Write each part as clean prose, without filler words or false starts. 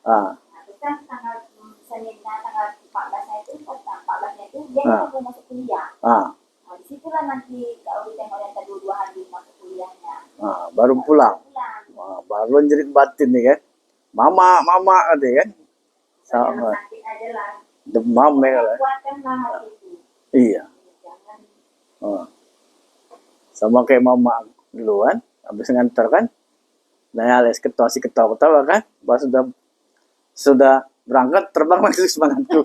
Ah. Nah, terus kan tanggal misalnya tanggal 14-nya itu, 14-nya itu dia mau masuk kuliah. Nah, disitulah nanti kalau kita ngeliat 2 hari masuk kuliahnya. Baru pulang. Baru jerit batin nih kan. Mama katanya kan. Sama. Sakit aja lah. Demam ya kan. Kuatkanlah hati itu. Iya. Sama kayak mama duluan, habis ngantar kan. Nah, les ketawa kan. Pas sudah berangkat terbang langsung semangatku.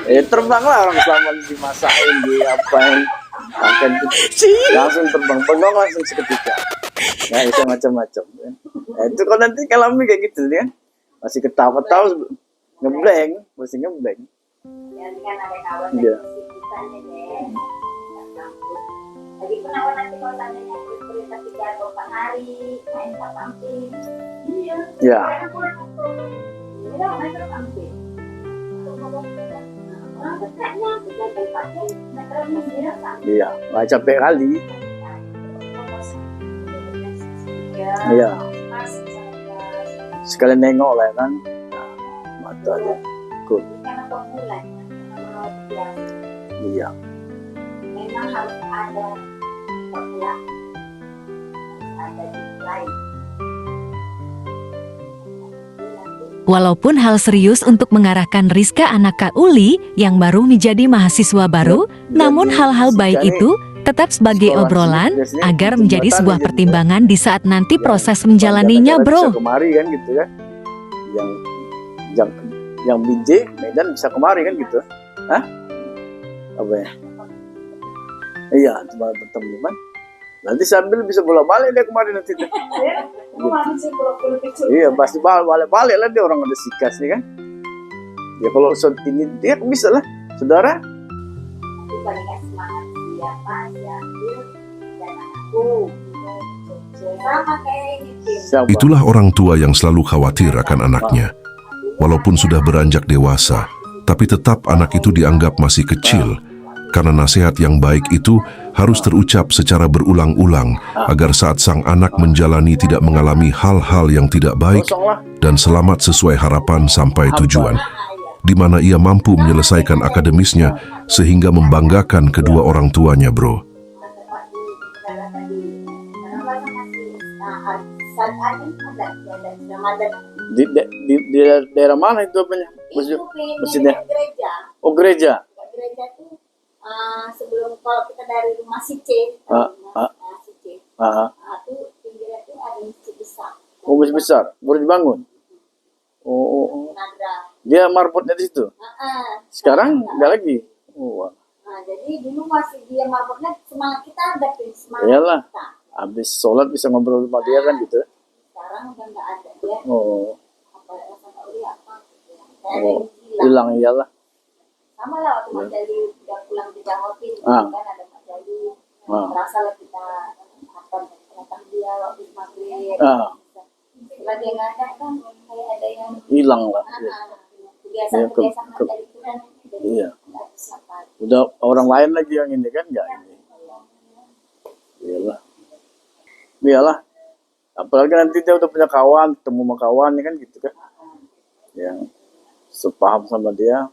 Terbang lah orang selama dimasakin, diapain, makan langsung terbang, bengong langsung seketika. Nggak bisa macam-macam. Nah, itu kalau nanti kalami kayak gitu kan, masih ketawa-ketawa, ngeblank, masih ngeblank. Ya, kan ada kawan yang kesibukannya deh. Lagi pun awal nanti kalau tanya perintah 3 atau 4 hari, main ke kampung. Iya. Ya. Iya, main ke kampung. Iya, nggak capek kali. Iya. Sekali nengok lah kan. Mata aja. Good. Iya. Memang harus ada perlakuan, ada nilai. Walaupun hal serius untuk mengarahkan Rizka anak Kak Uli yang baru menjadi mahasiswa baru, namun hal-hal baik itu tetap sebagai obrolan agar menjadi sebuah pertimbangan di saat nanti proses menjalaninya, bro. Bisa kemari kan gitu kan. Yang BJ Medan bisa kemari kan gitu. Hah? Apa ya? Iya, cuma bertemu kan. Nanti sambil bisa bolak-balik dia kemarin nanti. Gitu. Iya, pasti balik-balik lah dia, orang ada sikas nih kan. Ya kalau ini dia bisa lah, saudara. Itulah orang tua yang selalu khawatir akan anaknya. Walaupun sudah beranjak dewasa, tapi tetap anak itu dianggap masih kecil. Karena nasihat yang baik itu harus terucap secara berulang-ulang agar saat sang anak menjalani tidak mengalami hal-hal yang tidak baik dan selamat sesuai harapan sampai tujuan, di mana ia mampu menyelesaikan akademisnya sehingga membanggakan kedua orang tuanya, bro. Di daerah mana itu apanya? Masjidnya? Oh, gereja. Gereja itu sebelum kalau kita dari rumah C, itu pinggirnya itu ada masjid besar. Oh, masjid besar, baru dibangun. Oh. Dia marbotnya di situ. Sekarang nggak lagi. Jadi dulu masih dia marbotnya, semangat kita ada semangat. Iyalah. Habis sholat bisa ngobrol sama dia kan gitu. Sekarang udah nggak ada dia. Hilang iyalah. Sama lah waktu Mak Jali udah pulang di Jangotin, kan ada Mak Jali. Terasa lah kita datang dia waktu maghrib. Setelah dia nggak ada kan kayak ada yang hilang lah. Kebiasaan Mak Jali itu kan. Iya. Udah orang lain lagi yang ini kan nggak ini. Iyalah. Apalagi nanti dia udah punya kawan, ketemu sama kawan kan gitu kan. Yang sepaham sama dia.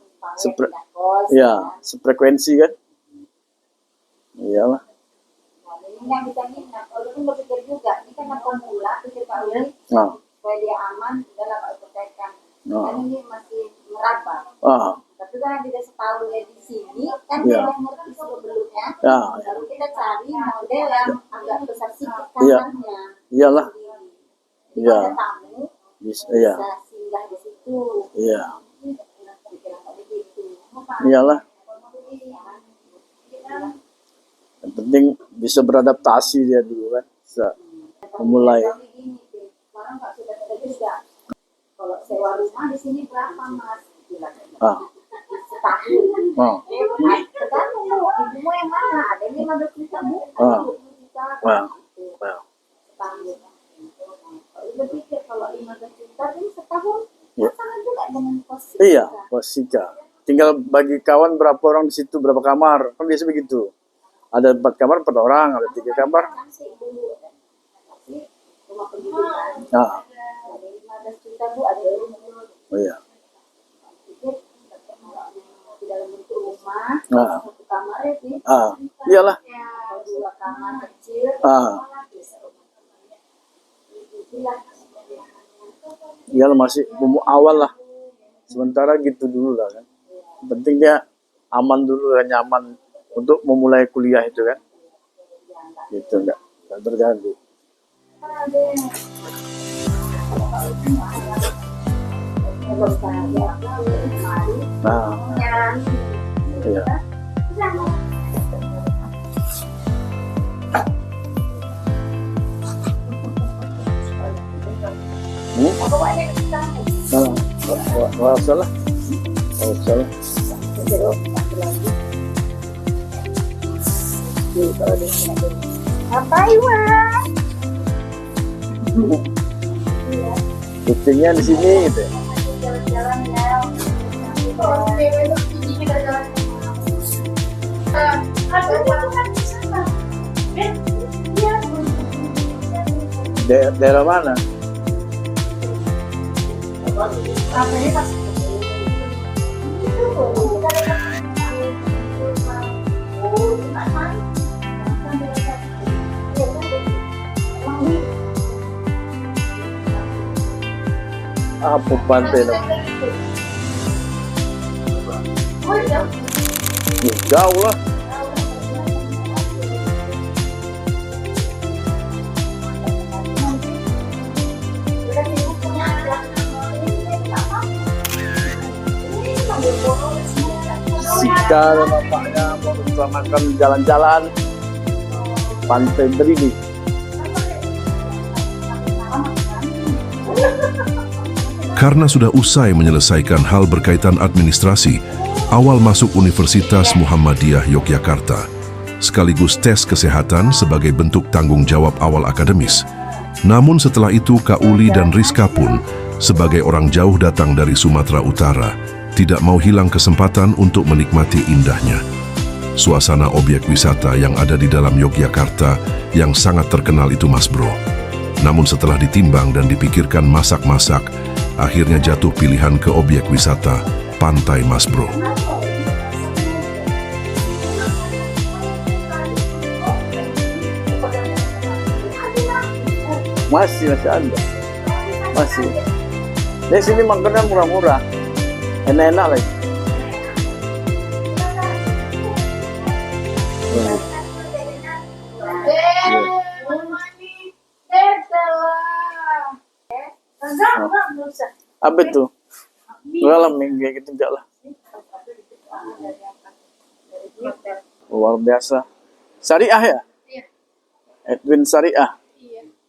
Sefrekuensi kan. Iyalah. Yang bisa minat, kalau pun berpikir juga, ini kan pemula, pikir Pak Uli, supaya dia aman, udahlah Pak Utekan. Kan ini masih meraba. Tapi kan tidak setahun dia di sini, kan dia ngerti sebelumnya. Baru kita cari model yang agak besar sedikit kamarnya. Iyalah. Ada tamu, bisa singgah di situ. Iya. Iyalah. Yang penting bisa beradaptasi dia dulu kan. Bisa memulai. Sekarang nggak sudah ada juga. Kalau sewa rumah di sini berapa, Mas? Setahun. Tergantung ibumu yang mana? Ada yang 15 juta, Bu. Ada 20 juta. Setahun. Kalau berpikir kalau 15 juta itu setahun, sama juga dengan posisi. Iya, posisi. Tinggal bagi kawan berapa orang di situ, berapa kamar. Kan biasa begitu. Ada 4 kamar, 4 orang, ada 3 kamar. Rumah pendidikan. Ah, Ada 15 juta Bu, ada 20. oh iya. Sedikit di dalam bentuk rumah, Ah, satu kamar ya sih. iyalah. Atau 2 kamar kecil. Itulah. Iyalah masih awal lah. Sementara gitu dulu lah kan. Yang penting dia aman dulu, kan, nyaman untuk memulai kuliah itu kan. Gitu enggak terganggu. Nah, iya. Nggak usah lah. Nggak usah lah. Apa Iwan? Kucingnya di sini gitu ya. Jalan-jalan ya. Daerah mana? Apa pantai namanya? Jauh lah. Sika dan bapaknya mau merencanakan jalan-jalan Pantai Berini. Karena sudah usai menyelesaikan hal berkaitan administrasi, awal masuk Universitas Muhammadiyah Yogyakarta, sekaligus tes kesehatan sebagai bentuk tanggung jawab awal akademis. Namun setelah itu Kak Uli dan Rizka pun, sebagai orang jauh datang dari Sumatera Utara, tidak mau hilang kesempatan untuk menikmati indahnya suasana objek wisata yang ada di dalam Yogyakarta yang sangat terkenal itu, Mas Bro. Namun setelah ditimbang dan dipikirkan masak-masak, akhirnya jatuh pilihan ke objek wisata Pantai Mas Bro. Masih ada. Masih. Di sini makannya murah-murah. Enak-enak lagi. Apa itu? Enggak minggu gitu enggak lah. Luar biasa. Syariah ya? Edwin Syariah.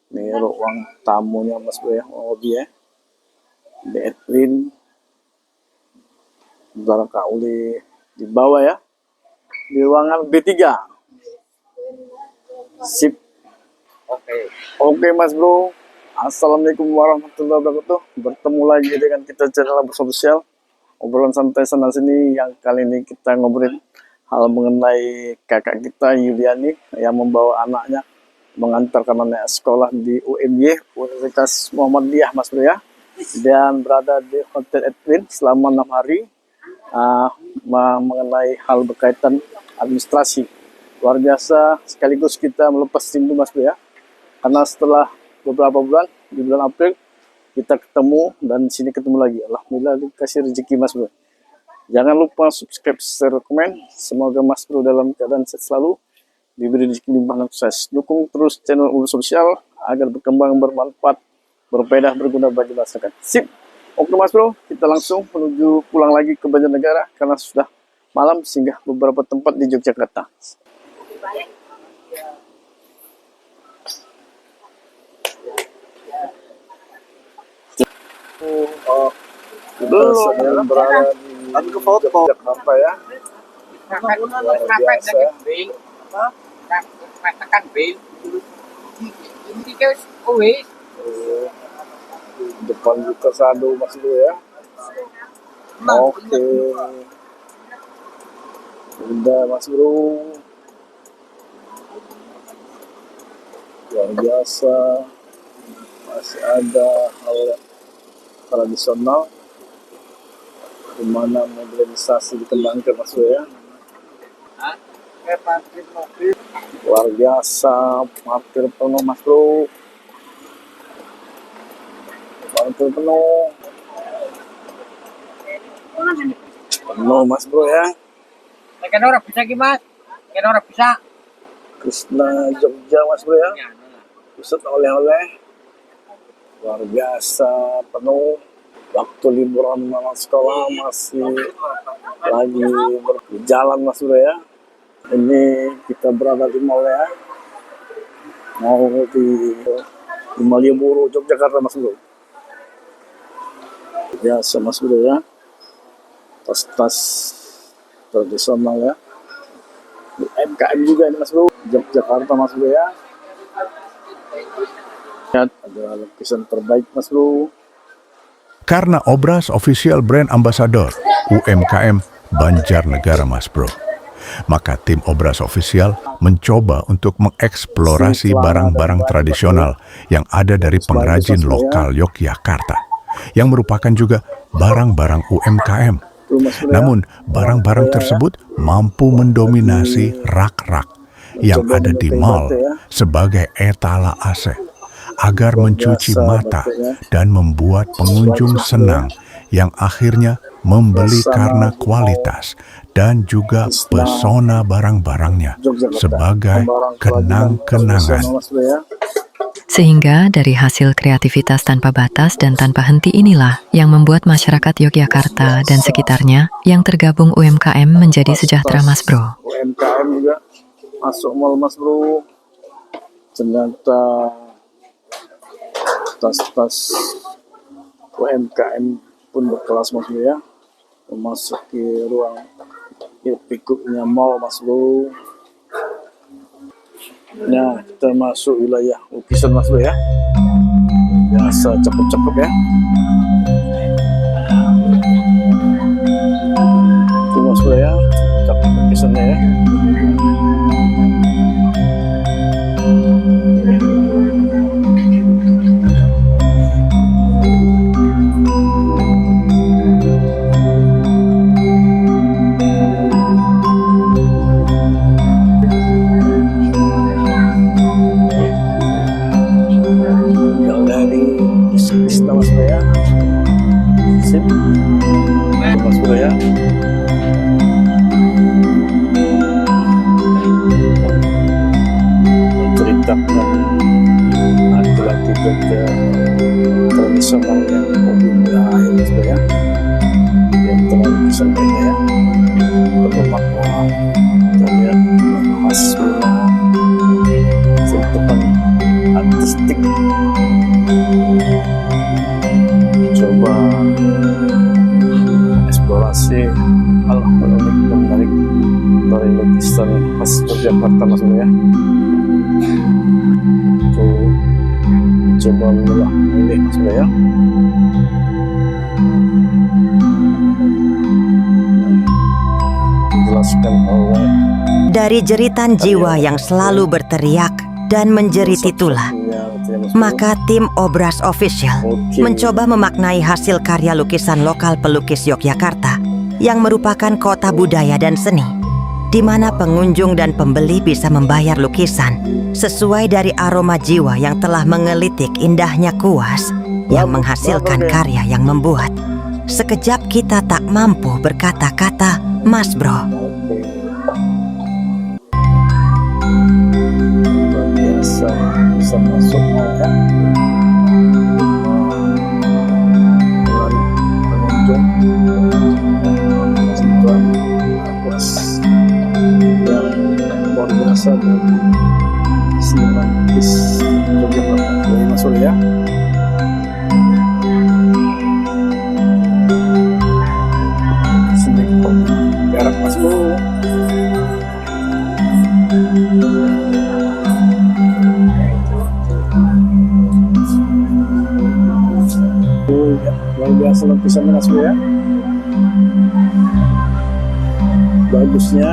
Ini ruang tamunya Mas Bro ya, hobi ya. Di Edwin. Sementara Kak Uli di bawah ya. Di ruangan B3. Sip. Oke Mas Bro. Assalamualaikum warahmatullahi wabarakatuh. Bertemu lagi dengan kita channel Sosial. Obrolan santai sana sini yang kali ini kita ngobrolin hal mengenai kakak kita Yuliani yang membawa anaknya mengantarkan anaknya sekolah di UMY Universitas Muhammadiyah Mas Bro ya, dan berada di Hotel Edwin selama 6 hari mengenai hal berkaitan administrasi. Luar biasa, sekaligus kita melepas rindu Mas Bro ya, karena setelah beberapa bulan di bulan April kita ketemu dan di sini ketemu lagi. Alhamdulillah dikasih rezeki Mas Bro. Jangan lupa subscribe, share, komen. Semoga Mas Bro dalam keadaan sehat selalu, diberi rezeki limpah dan sukses. Dukung terus channel Uli Sosial agar berkembang, bermanfaat, berfaedah, berguna bagi masyarakat. Sip. Oke Mas Bro, kita langsung menuju pulang lagi ke Banjarnegara karena sudah malam singgah beberapa tempat di Yogyakarta. Belum berada di Jakarta ya. Katakan bil ini kan wis Depan juga Sado Mas Bro ya. Oke. Udah Mas Bro. Luar biasa. Masih ada hal tradisional di mana modernisasi dikembangkan Mas Bro ya. Luar biasa, parkir penuh Mas Bro. Parkir penuh. Penuh Mas Bro ya. Kan orang bisa gimana? Kan orang bisa. Krishna Jogja Mas Bro ya. Pusat oleh-oleh. Luar biasa, penuh. Waktu liburan anak sekolah masih lagi berjalan Mas Bro ya. Ini kita berada di mall ya. Mau di Malioboro, Yogyakarta Mas Bro. Biasa Mas Bro ya. Tas-tas tradisional ya. MKM juga ini Mas Bro. Yogyakarta Mas Bro ya. Lihat ada lukisan terbaik Mas Bro. Karena Obras official brand ambassador UMKM Banjarnegara Mas Bro, maka tim Obras official mencoba untuk mengeksplorasi barang-barang tradisional yang ada dari pengrajin lokal Yogyakarta, yang merupakan juga barang-barang UMKM. Namun, barang-barang tersebut mampu mendominasi rak-rak yang ada di mall sebagai etala AC, agar mencuci mata dan membuat pengunjung senang yang akhirnya membeli karena kualitas dan juga pesona barang-barangnya sebagai kenang-kenangan. Sehingga dari hasil kreativitas tanpa batas dan tanpa henti inilah yang membuat masyarakat Yogyakarta dan sekitarnya yang tergabung UMKM menjadi sejahtera Mas Bro. UMKM juga masuk mall Mas Bro. Ternyata tas-tas UMKM pun berkelas Mas Bro ya. Memasuki ruang pikuknya mall Mas Bro. Nah, kita masuk wilayah lukisan Mas Bro ya. Biasa cepet-cepet ya. Itu Mas Bro ya, cepet lukisannya ya. Mas Bro ya. Menceritakan laki-laki Jogja tradisional yang hobi berakhir Mas Bro ya. Yang telah disampaikan ya. Bermakna kita lihat khas sentuhan artistik. Coba eksplorasi hal unik dan menarik dari lukisan khas Yogyakarta Mas Bro ya. Itu coba memilah ini Mas Bro ya. Menjelaskan bahwa dari jeritan jiwa yang selalu berteriak dan menjerit itulah, maka tim Obras Official mencoba memaknai hasil karya lukisan lokal pelukis Yogyakarta yang merupakan kota budaya dan seni, di mana pengunjung dan pembeli bisa membayar lukisan sesuai dari aroma jiwa yang telah mengelitik indahnya kuas yang menghasilkan karya yang membuat sekejap kita tak mampu berkata-kata, Mas Bro. biasa bisa masuk mall ya. Dengan pengunjung sentuhan kuas yang luar biasa dari seniman lukis Yogyakarta dari Mas Bro ya. Sedikit jarak Mas Bro. Luar biasa lukisan Mas Bro ya. Bagusnya.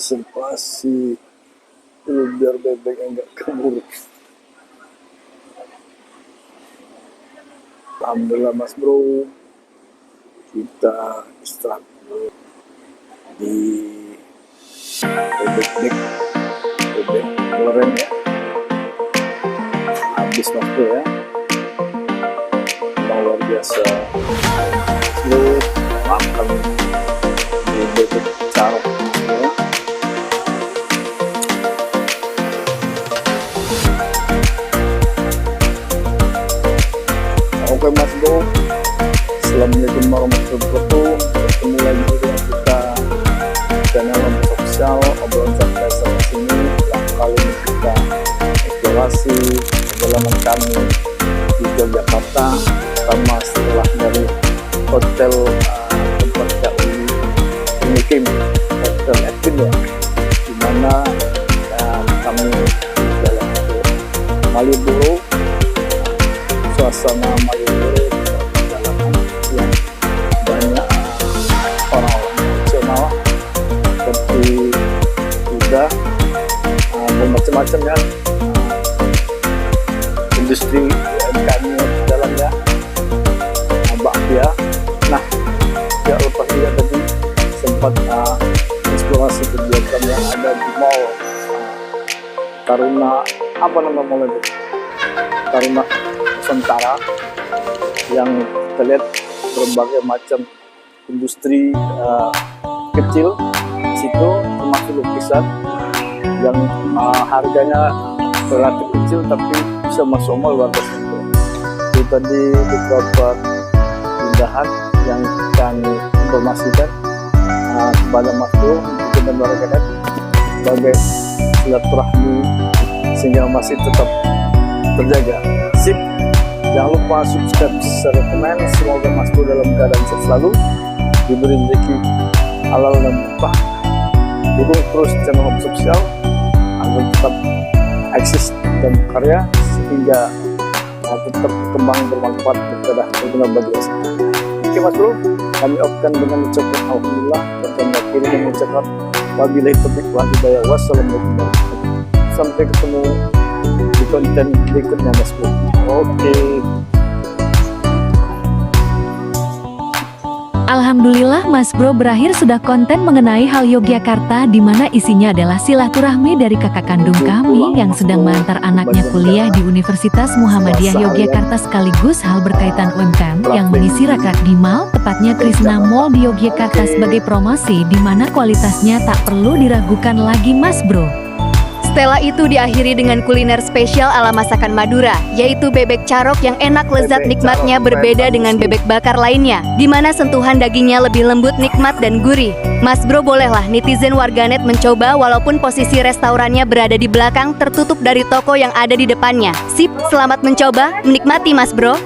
Observasi dulu biar bebeknya nggak kabur. Alhamdulillah Mas Bro, kita istirahat dulu di bebek goreng ya. Habis Mas Bro ya, memang luar biasa. Mas Bro makan di bebek carok ya. Oke Mas Bro, Assalamualaikum warahmatullahi wabarakatuh. Ketemu lagi dengan kita channel Official obrolan santai sama sini. Yang kali ini kita eksplorasi perjalanan kami di Yogyakarta, pertama setelah dari hotel tempat kami bermukim, Hotel Edwin ya, di mana kami jalan ke Malioboro. Suasana Malioboro jalanan yang banyak orang-orang nasional seperti kuda macam-macam ya, industri UMKM jalan ya, bakpia. Nah, tidak lepas juga tadi sempat eksplorasi kegiatan yang ada di mall Taruna, apa nama mall itu? Taruna Nusantara, yang kita lihat berbagai macam industri kecil di situ, termasuk lukisan yang harganya relatif kecil tapi bisa masuk mall luar biasa. Itu tadi beberapa keindahan yang kami informasikan kepada Mas Bro untuk mendengarkan sebagai silaturahmi sehingga masih tetap terjaga. Sip, jangan lupa subscribe, share, komen. Semoga Mas Bro dalam keadaan sehat selalu, diberi rezeki halal dan berkah. Dukung terus channel Official agar tetap eksis dan berkarya sehingga tetap berkembang, bermanfaat, berguna bagi kita. Oke Mas Bro, kami open dengan ucapan alhamdulillah dan kami akhiri dengan ucapan wabillahi taufiq wal hidayah. Wassalamualaikum warahmatullahi wabarakatuh. Sampai ketemu di konten berikutnya Mas Bro. Oke. Alhamdulillah Mas Bro berakhir sudah konten mengenai hal Yogyakarta, di mana isinya adalah silaturahmi dari kakak kandung kami yang sedang mengantar anaknya kuliah di Universitas Muhammadiyah Yogyakarta, sekaligus hal berkaitan UMKM yang mengisi rak-rak di mall, tepatnya Krishna Mall di Yogyakarta sebagai promosi di mana kualitasnya tak perlu diragukan lagi Mas Bro. Setelah itu diakhiri dengan kuliner spesial ala masakan Madura, yaitu bebek carok yang enak, lezat, nikmatnya berbeda dengan bebek bakar lainnya, di mana sentuhan dagingnya lebih lembut, nikmat, dan gurih. Mas Bro bolehlah netizen warganet mencoba walaupun posisi restorannya berada di belakang, tertutup dari toko yang ada di depannya. Sip, selamat mencoba, menikmati Mas Bro.